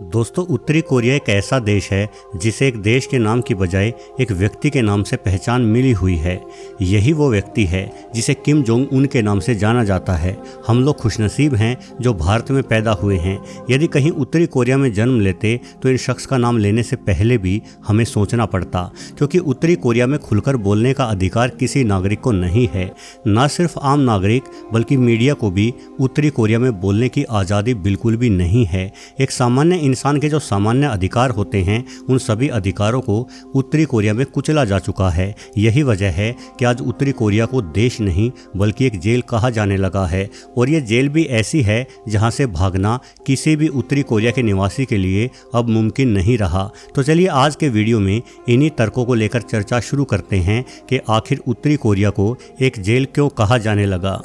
दोस्तों, उत्तरी कोरिया एक ऐसा देश है जिसे एक देश के नाम की बजाय एक व्यक्ति के नाम से पहचान मिली हुई है। यही वो व्यक्ति है जिसे किम जोंग उन के नाम से जाना जाता है। हम लोग खुशनसीब हैं जो भारत में पैदा हुए हैं। यदि कहीं उत्तरी कोरिया में जन्म लेते तो इन शख्स का नाम लेने से पहले भी हमें सोचना पड़ता, क्योंकि उत्तरी कोरिया में खुलकर बोलने का अधिकार किसी नागरिक को नहीं है। न सिर्फ आम नागरिक बल्कि मीडिया को भी उत्तरी कोरिया में बोलने की आज़ादी बिल्कुल भी नहीं है। एक सामान्य इंसान के जो सामान्य अधिकार होते हैं उन सभी अधिकारों को उत्तरी कोरिया में कुचला जा चुका है। यही वजह है कि आज उत्तरी कोरिया को देश नहीं बल्कि एक जेल कहा जाने लगा है, और ये जेल भी ऐसी है जहां से भागना किसी भी उत्तरी कोरिया के निवासी के लिए अब मुमकिन नहीं रहा। तो चलिए आज के वीडियो में इन्हीं तर्कों को लेकर चर्चा शुरू करते हैं कि आखिर उत्तरी कोरिया को एक जेल क्यों कहा जाने लगा।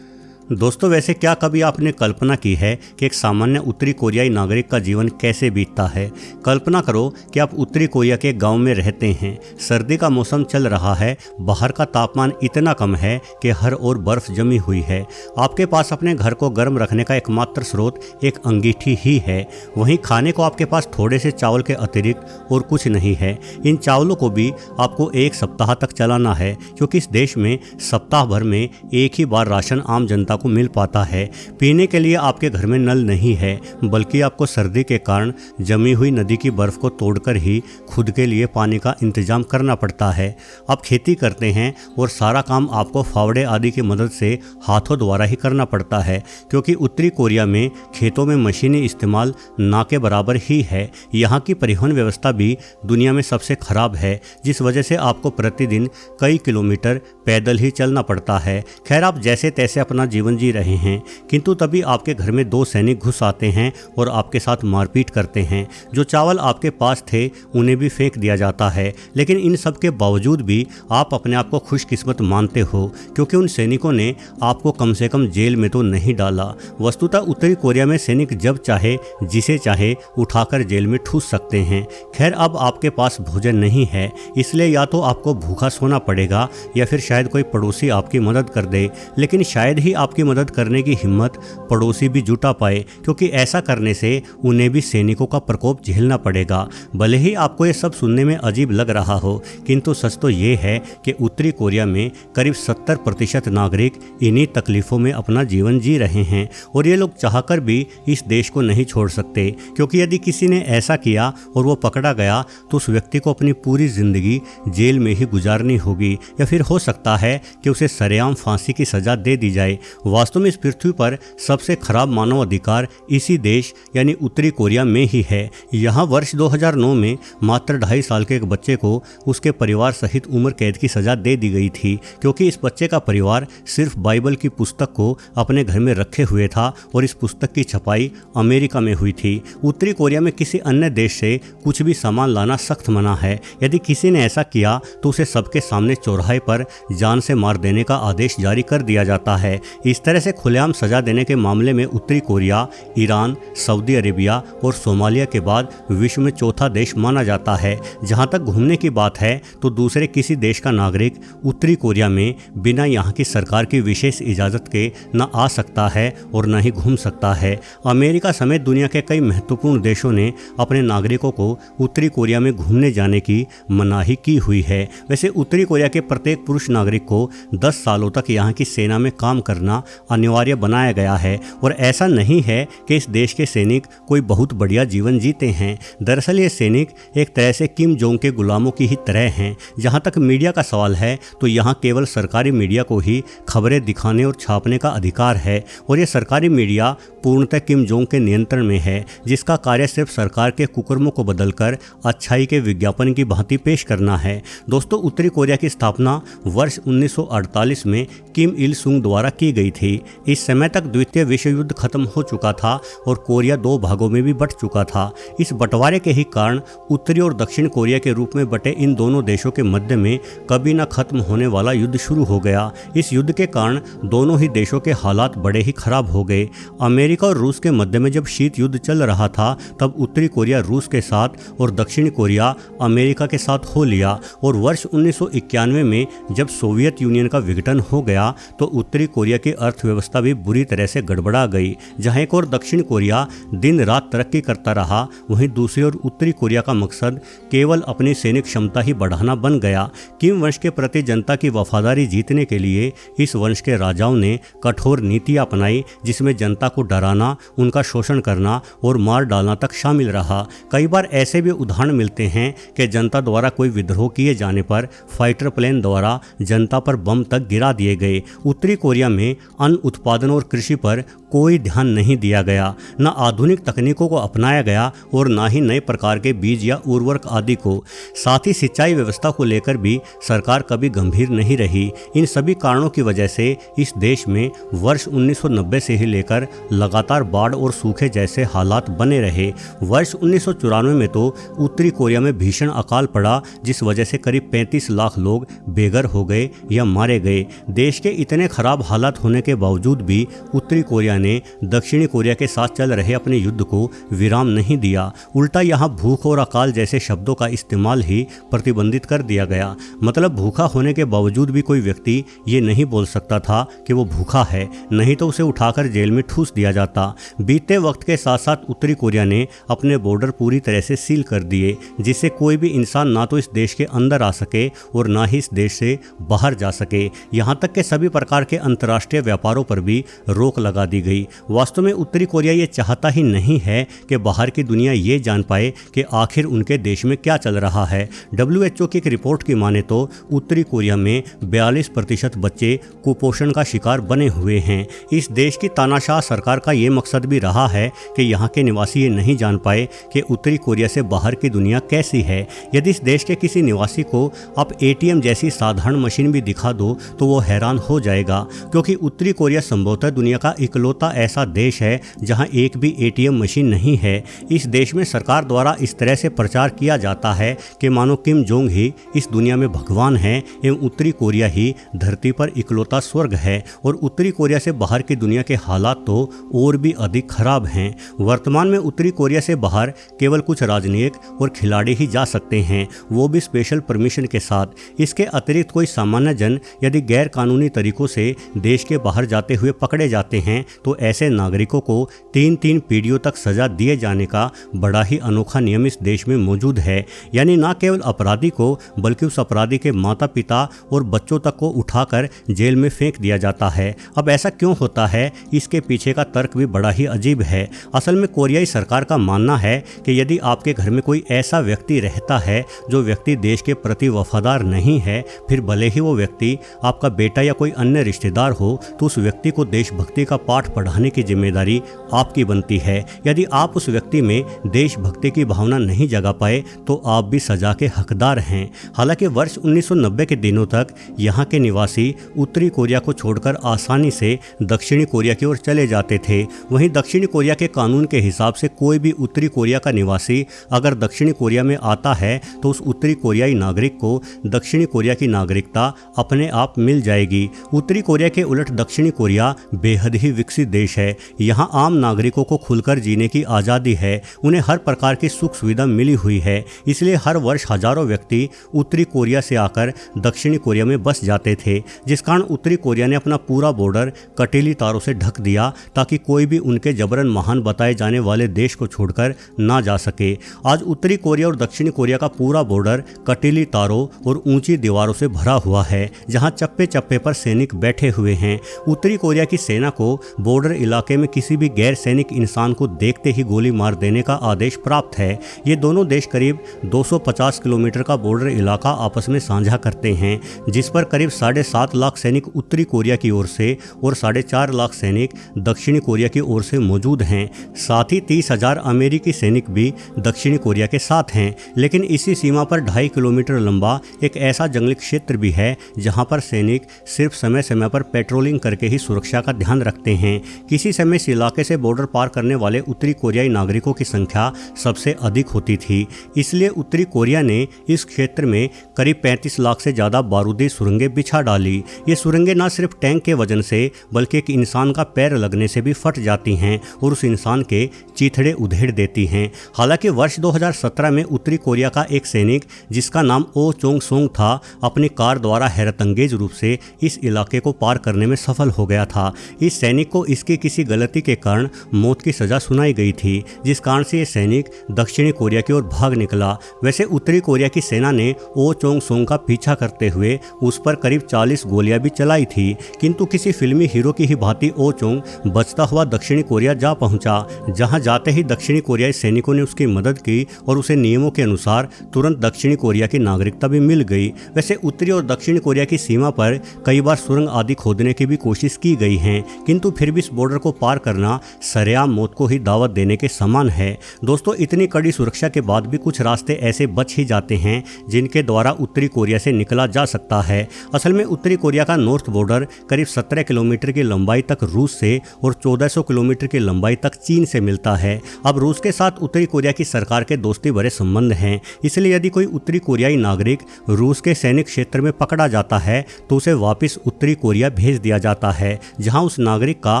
दोस्तों, वैसे क्या कभी आपने कल्पना की है कि एक सामान्य उत्तरी कोरियाई नागरिक का जीवन कैसे बीतता है। कल्पना करो कि आप उत्तरी कोरिया के गांव में रहते हैं। सर्दी का मौसम चल रहा है, बाहर का तापमान इतना कम है कि हर ओर बर्फ जमी हुई है। आपके पास अपने घर को गर्म रखने का एकमात्र स्रोत एक अंगीठी ही है। वहीं खाने को आपके पास थोड़े से चावल के अतिरिक्त और कुछ नहीं है। इन चावलों को भी आपको एक सप्ताह तक चलाना है, क्योंकि इस देश में सप्ताह भर में एक ही बार राशन आम जनता को मिल पाता है। पीने के लिए आपके घर में नल नहीं है, बल्कि आपको सर्दी के कारण जमी हुई नदी की बर्फ को तोड़कर ही खुद के लिए पानी का इंतजाम करना पड़ता है। आप खेती करते हैं और सारा काम आपको फावड़े आदि की मदद से हाथों द्वारा ही करना पड़ता है, क्योंकि उत्तरी कोरिया में खेतों में मशीनी इस्तेमाल ना के बराबर ही है। यहाँ की परिवहन व्यवस्था भी दुनिया में सबसे खराब है, जिस वजह से आपको प्रतिदिन कई किलोमीटर पैदल ही चलना पड़ता है। खैर, आप जैसे तैसे अपना जीवन जी रहे हैं, किंतु तभी आपके घर में 2 सैनिक घुस आते हैं और आपके साथ मारपीट करते हैं। जो चावल आपके पास थे उन्हें भी फेंक दिया जाता है, लेकिन इन सब के बावजूद भी आप अपने आप को खुशकिस्मत मानते हो, क्योंकि उन सैनिकों ने आपको कम से कम जेल में तो नहीं डाला। वस्तुतः उत्तरी कोरिया में सैनिक जब चाहे जिसे चाहे उठाकर जेल में ठूस सकते हैं। खैर, अब आपके पास भोजन नहीं है, इसलिए या तो आपको भूखा सोना पड़ेगा या फिर शायद कोई पड़ोसी आपकी मदद कर दे, लेकिन शायद ही आपकी मदद करने की हिम्मत पड़ोसी भी जुटा पाए, क्योंकि ऐसा करने से उन्हें भी सैनिकों का प्रकोप झेलना पड़ेगा। भले ही आपको ये सब सुनने में अजीब लग रहा हो, किंतु सच तो ये है कि उत्तरी कोरिया में करीब 70% नागरिक इन्हीं तकलीफों में अपना जीवन जी रहे हैं, और ये लोग चाहकर भी इस देश को नहीं छोड़ सकते, क्योंकि यदि किसी ने ऐसा किया और वो पकड़ा गया तो उस व्यक्ति को अपनी पूरी जिंदगी जेल में ही गुजारनी होगी, या फिर हो सकता है कि उसे सरेआम फांसी की सजा दे दी जाए। वास्तव में इस पृथ्वी पर सबसे खराब मानव अधिकार इसी देश यानी उत्तरी कोरिया में ही है। यहाँ वर्ष 2009 में मात्र 2.5 साल के एक बच्चे को उसके परिवार सहित उम्र कैद की सजा दे दी गई थी, क्योंकि इस बच्चे का परिवार सिर्फ बाइबल की पुस्तक को अपने घर में रखे हुए था और इस पुस्तक की छपाई अमेरिका में हुई थी। उत्तरी कोरिया में किसी अन्य देश से कुछ भी सामान लाना सख्त मना है। यदि किसी ने ऐसा किया तो उसे सबके सामने चौराहे पर जान से मार देने का आदेश जारी कर दिया जाता है। इस तरह से खुलेआम सजा देने के मामले में उत्तरी कोरिया, ईरान, सऊदी अरेबिया और सोमालिया के बाद विश्व में चौथा देश माना जाता है। जहां तक घूमने की बात है तो दूसरे किसी देश का नागरिक उत्तरी कोरिया में बिना यहां की सरकार की विशेष इजाज़त के न आ सकता है और न ही घूम सकता है। अमेरिका समेत दुनिया के कई महत्वपूर्ण देशों ने अपने नागरिकों को उत्तरी कोरिया में घूमने जाने की मनाही की हुई है। वैसे उत्तरी कोरिया के प्रत्येक पुरुष नागरिक को 10 सालों तक यहाँ की सेना में काम करना अनिवार्य बनाया गया है, और ऐसा नहीं है कि इस देश के सैनिक कोई बहुत बढ़िया जीवन जीते हैं। दरअसल ये सैनिक एक तरह से किम जोंग के गुलामों की ही तरह हैं। जहां तक मीडिया का सवाल है तो यहाँ केवल सरकारी मीडिया को ही खबरें दिखाने और छापने का अधिकार है, और ये सरकारी मीडिया पूर्णतः किम जोंग के नियंत्रण में है, जिसका कार्य सिर्फ सरकार के कुकर्मों को बदलकर अच्छाई के विज्ञापन की भांति पेश करना है। दोस्तों, उत्तरी कोरिया की स्थापना वर्ष 1948 में किम इल सुंग द्वारा की गई थी। इस समय तक द्वितीय विश्व युद्ध खत्म हो चुका था और कोरिया 2 भागों में भी बंट चुका था। इस बंटवारे के ही कारण उत्तरी और दक्षिण कोरिया के रूप में बटे इन दोनों देशों के मध्य में कभी न खत्म होने वाला युद्ध शुरू हो गया। इस युद्ध के कारण दोनों ही देशों के हालात बड़े ही खराब हो गए। अमेरिका और रूस के मध्य में जब शीत युद्ध चल रहा था तब उत्तरी कोरिया रूस के साथ और दक्षिण कोरिया अमेरिका के साथ हो लिया, और वर्ष 1991 में जब सोवियत यूनियन का विघटन हो गया तो उत्तरी कोरिया की अर्थव्यवस्था भी बुरी तरह से गड़बड़ा गई। जहां एक और दक्षिण कोरिया दिन रात तरक्की करता रहा, वहीं दूसरी ओर उत्तरी कोरिया का मकसद केवल अपनी सैनिक क्षमता ही बढ़ाना बन गया। किम वंश के प्रति जनता की वफादारी जीतने के लिए इस वंश के राजाओं ने कठोर नीति अपनाई, जिसमें जनता को डराना, उनका शोषण करना और मार डालना तक शामिल रहा। कई बार ऐसे भी उदाहरण मिलते हैं कि जनता द्वारा कोई विद्रोह किए जाने पर फाइटर प्लेन द्वारा जनता पर बम तक गिरा दिए गए। उत्तरी कोरिया में अन्न उत्पादन और कृषि पर कोई ध्यान नहीं दिया गया, न आधुनिक तकनीकों को अपनाया गया और न ही नए प्रकार के बीज या उर्वरक आदि को। साथ ही सिंचाई व्यवस्था को लेकर भी सरकार कभी गंभीर नहीं रही। इन सभी कारणों की वजह से इस देश में वर्ष 1990 से ही लेकर लगातार बाढ़ और सूखे जैसे हालात बने रहे। वर्ष 1994 में तो उत्तरी कोरिया में भीषण अकाल पड़ा, जिस वजह से करीब 35 लाख लोग बेघर हो गए या मारे गए। देश के इतने खराब हालात होने के बावजूद भी उत्तरी कोरिया ने दक्षिणी कोरिया के साथ चल रहे अपने युद्ध को विराम नहीं दिया। उल्टा यहाँ भूख और अकाल जैसे शब्दों का इस्तेमाल ही प्रतिबंधित कर दिया गया। मतलब भूखा होने के बावजूद भी कोई व्यक्ति ये नहीं बोल सकता था कि वो भूखा है, नहीं तो उसे उठाकर जेल में ठूस दिया जाता। बीते वक्त के साथ साथ उत्तरी कोरिया ने अपने बॉर्डर पूरी तरह से सील कर दिए, जिससे कोई भी इंसान ना तो इस देश के अंदर आ सके और ना ही इस देश से बाहर जा सके। यहाँ तक कि सभी प्रकार के अंतर्राष्ट्रीय व्यापारों पर भी रोक लगा दी गई। वास्तव में उत्तरी कोरिया ये चाहता ही नहीं है कि बाहर की दुनिया ये जान पाए कि आखिर उनके देश में क्या चल रहा है। WHO की एक रिपोर्ट की माने तो उत्तरी कोरिया में 42% बच्चे कुपोषण का शिकार बने हुए हैं। इस देश की तानाशाह सरकार का ये मकसद भी रहा है कि यहाँ के निवासी ये नहीं जान पाए कि उत्तरी कोरिया से बाहर की दुनिया कैसी है। यदि इस देश के किसी निवासी को आप ATM जैसी साधारण मशीन भी दिखा दो तो वो हैरान हो जाएगा, क्योंकि उत्तरी कोरिया संभवतः दुनिया का इकलौता ऐसा देश है जहां एक भी ATM मशीन नहीं है। इस देश में सरकार द्वारा इस तरह से प्रचार किया जाता है कि मानो किम जोंग ही इस दुनिया में भगवान है एवं उत्तरी कोरिया ही धरती पर इकलौता स्वर्ग है। और उत्तरी कोरिया से बाहर की दुनिया के हालात तो और भी अधिक खराब हैं। वर्तमान में उत्तरी कोरिया से बाहर केवल कुछ राजनयिक और खिलाड़ी ही जा सकते हैं, वो भी स्पेशल परमिशन के साथ। इसके अतिरिक्त कोई सामान्य जन यदि गैर कानूनी तरीकों से देश के बाहर जाते हुए पकड़े जाते हैं तो ऐसे नागरिकों को 3-3 पीढ़ियों तक सजा दिए जाने का बड़ा ही अनोखा नियम इस देश में मौजूद है। यानी न केवल अपराधी को बल्कि उस अपराधी के माता पिता और बच्चों तक को उठाकर जेल में फेंक दिया जाता है। अब ऐसा क्यों होता है, इसके पीछे का तर्क भी बड़ा ही अजीब है। असल में कोरियाई सरकार का मानना है कि यदि आपके घर में कोई ऐसा व्यक्ति रहता है जो व्यक्ति देश के प्रति वफादार नहीं है, फिर भले ही वो व्यक्ति आपका बेटा या कोई अन्य रिश्तेदार हो, तो उस व्यक्ति को देशभक्ति का पाठ पढ़ाने की जिम्मेदारी आपकी बनती है। यदि आप उस व्यक्ति में देशभक्ति की भावना नहीं जगा पाए तो आप भी सजा के हकदार हैं। हालांकि वर्ष 1990 के दिनों तक यहाँ के निवासी उत्तरी कोरिया को छोड़कर आसानी से दक्षिणी कोरिया की ओर चले जाते थे। वहीं दक्षिणी कोरिया के कानून के हिसाब से कोई भी उत्तरी कोरिया का निवासी अगर दक्षिणी कोरिया में आता है तो उस उत्तरी कोरियाई नागरिक को दक्षिणी कोरिया की नागरिकता अपने आप मिल जाएगी। उत्तरी कोरिया के उलट दक्षिणी कोरिया बेहद ही विकसित देश है। यहाँ आम नागरिकों को खुलकर जीने की आज़ादी है, उन्हें हर प्रकार की सुख सुविधा मिली हुई है। इसलिए हर वर्ष हजारों व्यक्ति उत्तरी कोरिया से आकर दक्षिणी कोरिया में बस जाते थे, जिस कारण उत्तरी कोरिया ने अपना पूरा बॉर्डर कटीली तारों से ढक दिया ताकि कोई भी उनके जबरन महान बताए जाने वाले देश को छोड़कर ना जा सके। आज उत्तरी कोरिया और दक्षिणी कोरिया का पूरा बॉर्डर कटीली तारों और ऊंची दीवारों से भरा हुआ है, जहां चप्पे चप्पे पर सैनिक बैठे हुए हैं। उत्तरी कोरिया की सेना को बॉर्डर इलाके में किसी भी गैर सैनिक इंसान को देखते ही गोली मार देने का आदेश प्राप्त है। ये दोनों देश करीब 250 किलोमीटर का बॉर्डर इलाका आपस में साझा करते हैं, जिस पर करीब 7.5 लाख सैनिक उत्तरी कोरिया की ओर से और 4.5 लाख सैनिक दक्षिणी कोरिया की ओर से मौजूद हैं। साथ ही 30,000 अमेरिकी सैनिक भी दक्षिणी कोरिया के साथ हैं। लेकिन इसी सीमा पर 2.5 किलोमीटर लंबा एक ऐसा जंगली क्षेत्र भी है जहां पर सैनिक सिर्फ समय समय पर पेट्रोलिंग करके ही सुरक्षा का ध्यान रखते हैं। किसी समय इस इलाके से बॉर्डर पार करने वाले उत्तरी कोरियाई नागरिकों की संख्या सबसे अधिक होती थी। इसलिए उत्तरी कोरिया ने इस क्षेत्र में करीब 35 लाख से ज़्यादा बारूदी सुरंगें बिछा डाली। ये सुरंगें न सिर्फ टैंक के वजन से बल्कि एक इंसान का पैर लगने से भी फट जाती हैं और उस इंसान के चीथड़े उधेड़ देती हैं। हालांकि वर्ष 2017 में उत्तरी कोरिया का एक सैनिक जिसका नाम ओ चोंग सोंग था, अपनी कार द्वारा द्वारा हैरतअंगेज रूप से इस इलाके को पार करने में सफल हो गया था। इस सैनिक को इसकी किसी गलती के कारण मौत की सजा सुनाई गई थी, जिस कारण से ये सैनिक दक्षिणी कोरिया की ओर भाग निकला। वैसे उत्तरी कोरिया की सेना ने ओ चोंग सोंग का पीछा करते हुए उस पर करीब 40 गोलियां भी चलाई थी, किंतु किसी फिल्मी हीरो की ही भांति ओ चोंग बचता हुआ दक्षिणी कोरिया जा पहुंचा। जहां जाते ही दक्षिणी कोरियाई सैनिकों ने उसकी मदद की और उसे नियमों के अनुसार तुरंत दक्षिणी कोरिया की नागरिकता भी मिल गई। वैसे उत्तरी और दक्षिणी कोरिया की सीमा पर कई बार सुरंग आदि खोदने की भी कोशिश की गई है, किंतु फिर भी इस बॉर्डर को पार करना सरेआम मौत को ही दावत देने के समान है। दोस्तों, इतनी कड़ी सुरक्षा के बाद भी कुछ रास्ते ऐसे बच ही जाते हैं जिनके द्वारा उत्तरी कोरिया से निकला जा सकता है। असल में उत्तरी कोरिया का नॉर्थ बॉर्डर करीब 17 किलोमीटर की लंबाई तक रूस से और 1400 किलोमीटर की लंबाई तक चीन से मिलता है। अब रूस के साथ उत्तरी कोरिया की सरकार के दोस्ती भरे संबंध हैं, इसलिए यदि कोई उत्तरी कोरियाई नागरिक रूस के सैनिक क्षेत्र में पकड़ा जाता है तो उसे वापस उत्तरी कोरिया भेज दिया जाता है, जहां उस नागरिक का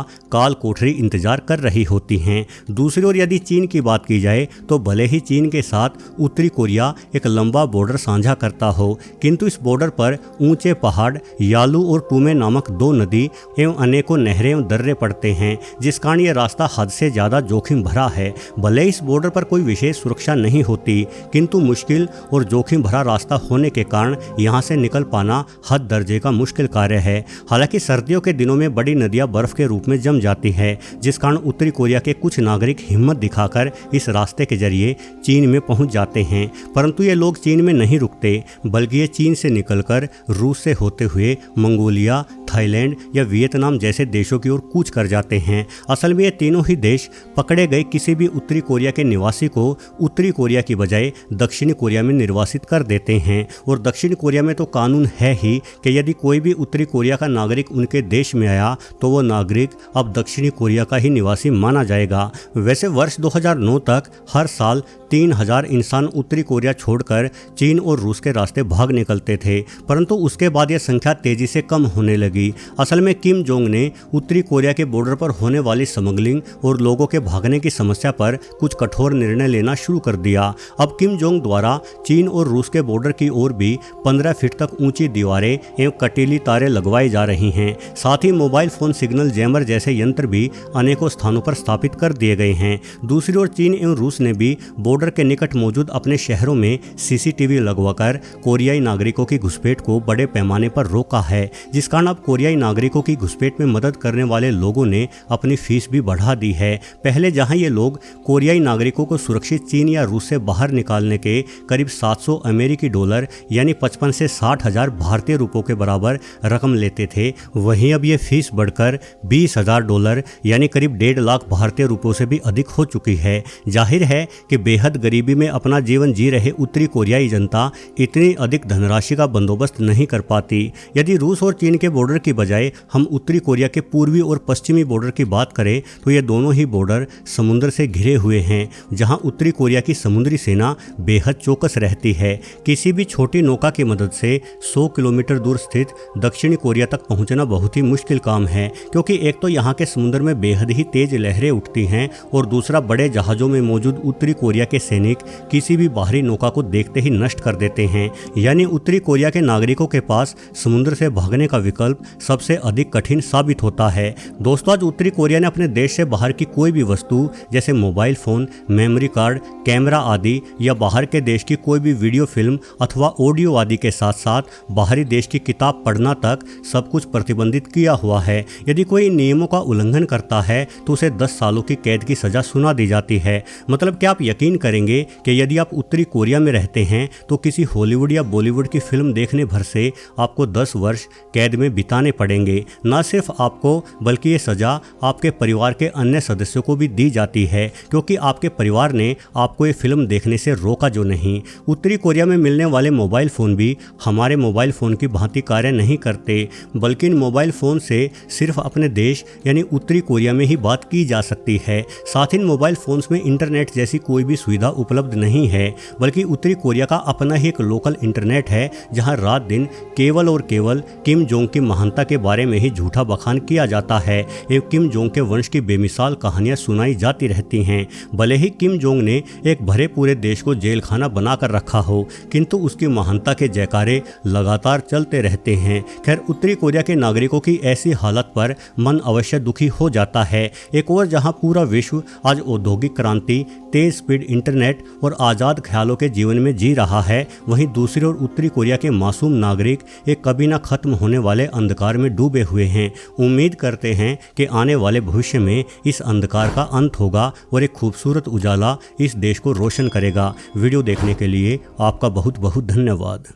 काल कोठरी इंतजार कर रही होती हैं। दूसरी ओर यदि चीन की बात की जाए तो भले ही चीन के साथ उत्तरी कोरिया एक लंबा बॉर्डर साझा करता हो, किंतु इस बॉर्डर पर ऊंचे पहाड़, यालू और टूमे नामक 2 नदी एवं अनेकों नहरें एवं दर्रे पड़ते हैं, जिस कारण यह रास्ता हद से ज़्यादा जोखिम भरा है। भले इस बॉर्डर पर कोई विशेष सुरक्षा नहीं होती, किंतु मुश्किल और जोखिम भरा रास्ता होने के कारण यहाँ से निकल पाना हद दर्जे का मुश्किल कार्य है। हालांकि सर्दियों के दिनों में बड़ी नदियाँ बर्फ के रूप में जम जाती है, जिस कारण उत्तरी कोरिया के कुछ नागरिक हिम्मत दिखाकर इस रास्ते के जरिए चीन में पहुंच जाते हैं। परंतु ये लोग चीन में नहीं रुकते, बल्कि ये चीन से निकलकर रूस से होते हुए मंगोलिया, थाईलैंड या वियतनाम जैसे देशों की ओर कूच कर जाते हैं। असल में ये तीनों ही देश पकड़े गए किसी भी उत्तरी कोरिया के निवासी को उत्तरी कोरिया की बजाय दक्षिणी कोरिया में निर्वासित कर देते हैं। और दक्षिण कोरिया में तो कानून है ही कि यदि कोई भी उत्तरी कोरिया का नागरिक उनके देश में आया तो वो नागरिक अब दक्षिणी कोरिया का ही निवासी माना जाएगा। वैसे वर्ष 2009 तक हर साल 3000 इंसान उत्तरी कोरिया छोड़कर चीन और रूस के रास्ते भाग निकलते थे, परंतु उसके बाद यह संख्या तेजी से कम होने लगी। असल में किम जोंग ने उत्तरी कोरिया के बॉर्डर पर होने वाली स्मगलिंग और लोगों के भागने की समस्या पर कुछ कठोर निर्णय लेना शुरू कर दिया। अब किम जोंग द्वारा चीन और रूस के बॉर्डर की ओर भी 15 फीट तक ऊंची दीवारें एवं कटीली तारें लगवाई जा रही हैं। साथ ही मोबाइल फोन सिग्नल जैमर जैसे यंत्र भी अनेकों स्थानों पर स्थापित कर दिए गए हैं। दूसरी ओर चीन एवं रूस ने भी बॉर्डर के निकट मौजूद अपने शहरों में सीसीटीवी लगवाकर कोरियाई नागरिकों की घुसपैठ को बड़े पैमाने पर रोका है, जिस कारण अब कोरियाई नागरिकों की घुसपैठ में मदद करने वाले लोगों ने अपनी फीस भी बढ़ा दी है। पहले जहां ये लोग कोरियाई नागरिकों को सुरक्षित चीन या रूस से बाहर निकालने के करीब 700 अमेरिकी डॉलर यानी 55 से 60 हजार भारतीय रुपयों के बराबर रकम लेते थे, वहीं अब ये फीस बढ़कर 20,000 डॉलर यानी करीब 1.5 लाख भारतीय रुपयों से भी अधिक हो चुकी है। जाहिर है कि बेहद गरीबी में अपना जीवन जी रहे उत्तरी कोरियाई जनता इतनी अधिक धनराशि का बंदोबस्त नहीं कर पाती। यदि रूस और चीन के बॉर्डर की बजाय हम उत्तरी कोरिया के पूर्वी और पश्चिमी बॉर्डर की बात करें तो ये दोनों ही बॉर्डर समुद्र से घिरे हुए हैं, जहां उत्तरी कोरिया की समुद्री सेना बेहद चौकस रहती है। किसी भी छोटी नौका की मदद से 100 किलोमीटर दूर स्थित दक्षिणी कोरिया तक पहुंचना बहुत ही मुश्किल काम है, क्योंकि एक तो यहाँ के समुद्र में बेहद ही तेज लहरें उठती हैं और दूसरा बड़े जहाज़ों में मौजूद उत्तरी कोरिया के सैनिक किसी भी बाहरी नौका को देखते ही नष्ट कर देते हैं। यानी उत्तरी कोरिया के नागरिकों के पास समुद्र से भागने का विकल्प सबसे अधिक कठिन साबित होता है। दोस्तों, आज उत्तरी कोरिया ने अपने देश से बाहर की कोई भी वस्तु जैसे mobile phone, memory card, camera आदि या बाहर के देश की कोई भी वीडियो फिल्म अथवा ऑडियो आदि के साथ साथ बाहरी देश की किताब पढ़ना तक सब कुछ प्रतिबंधित किया हुआ है। यदि कोई इन नियमों का उल्लंघन करता है तो उसे 10 सालों की कैद की सज़ा सुना दी जाती है। मतलब क्या आप यकीन करेंगे कि यदि आप उत्तरी कोरिया में रहते हैं तो किसी हॉलीवुड या बॉलीवुड की फिल्म देखने भर से आपको 10 वर्ष कैद में बिताने पड़ेंगे। न सिर्फ आपको बल्कि ये सज़ा आपके परिवार के अन्य सदस्यों को भी दी जाती है, क्योंकि आपके परिवार ने आपको ये फिल्म देखने से रोका जो नहीं। उत्तरी कोरिया में मिलने वाले मोबाइल फ़ोन भी हमारे मोबाइल फ़ोन की भांति कार्य नहीं करते, बल्कि इन मोबाइल फ़ोन से सिर्फ अपने देश यानी उत्तरी कोरिया में ही बात की जा सकती है। साथ ही इन मोबाइल फ़ोन्स में इंटरनेट जैसी कोई भी सुविधा उपलब्ध नहीं है, बल्कि उत्तरी कोरिया का अपना ही एक लोकल इंटरनेट है, जहां रात दिन केवल और केवल किम जोंग की महानता के बारे में ही झूठा बखान किया जाता है एवं किम जोंग के वंश की बेमिसाल कहानियां सुनाई जाती रहती हैं। भले ही किम जोंग ने एक भरे पूरे देश को जेल खाना बनाकर रखा हो, किंतु उसकी महानता के जयकारे लगातार चलते रहते हैं। खैर, उत्तरी कोरिया के नागरिकों की ऐसी हालत पर मन अवश्य दुखी हो जाता है। एक और जहां पूरा विश्व आज औद्योगिक क्रांति, तेज स्पीड इंटरनेट और आज़ाद ख्यालों के जीवन में जी रहा है, वहीं दूसरी ओर उत्तरी कोरिया के मासूम नागरिक एक कभी ना खत्म होने वाले अंधकार में डूबे हुए हैं। उम्मीद करते हैं कि आने वाले भविष्य में इस अंधकार का अंत होगा और एक खूबसूरत उजाला इस देश को रोशन करेगा। वीडियो देखने के लिए आपका बहुत बहुत धन्यवाद।